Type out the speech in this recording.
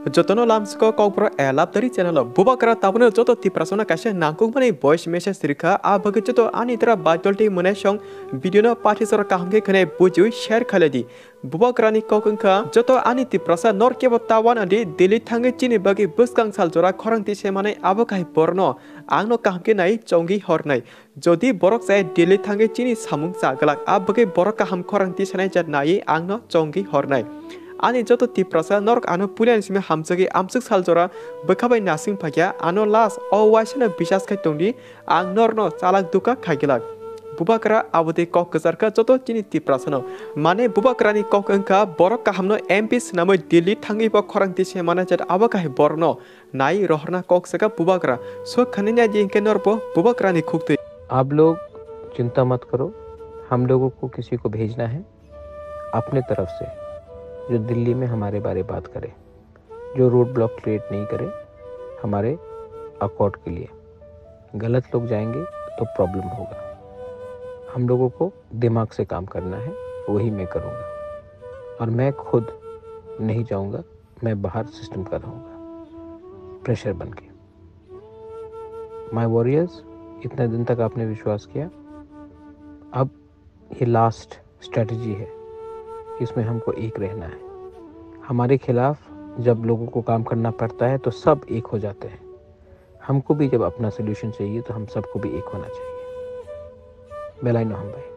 Jotono lamsko kokpro elap dari channel bubakra tabune joto ti prasona kaise nangkung mane voice message rika a bagi joto ani tara batolti mane song video na patisor kahmke khane buju share khaledi bubakra ni kokungka joto ani ti prasa nor ke tawan andi dili thange chini bagi buskang saljora khorang ti se mane abokai borno angno kahmke nai chongi hornai jodi borok sai dili thange chini samung sagalak a bagi borok kaham khorang ti sanai jat nai angno chongi hornai Ani joto ti prasa nork ano pulian sime hamsagi amsuk saljora bekabai nasing phagya ano las awaisana bisas khai tongdi ang norno chalak duka khagilak bubakra abode kok kasarka joto chini ti prasano mane bubakra ni kok angka borok kahamno MPs namoi Delhi thangi ba khorang ti se mana jat abaka he borno nai rohna kok saka bubakra so khaninya jinke norpo bubakra ni khukte आप लोग चिंता मत करो, हम लोगों को किसी को भेजना है अपने तरफ से जो दिल्ली में हमारे बारे बात करे, जो रोड ब्लॉक क्रिएट नहीं करे हमारे अकॉर्ड के लिए। गलत लोग जाएंगे तो प्रॉब्लम होगा। हम लोगों को दिमाग से काम करना है, वही मैं करूँगा और मैं खुद नहीं जाऊँगा, मैं बाहर सिस्टम का रहूँगा प्रेशर बन के। माय वॉरियर्स, इतने दिन तक आपने विश्वास किया, अब ये लास्ट स्ट्रेटजी है, इसमें हमको एक रहना है। हमारे खिलाफ जब लोगों को काम करना पड़ता है तो सब एक हो जाते हैं, हमको भी जब अपना सोल्यूशन चाहिए तो हम सबको भी एक होना चाहिए। बेलाइन हम भाई।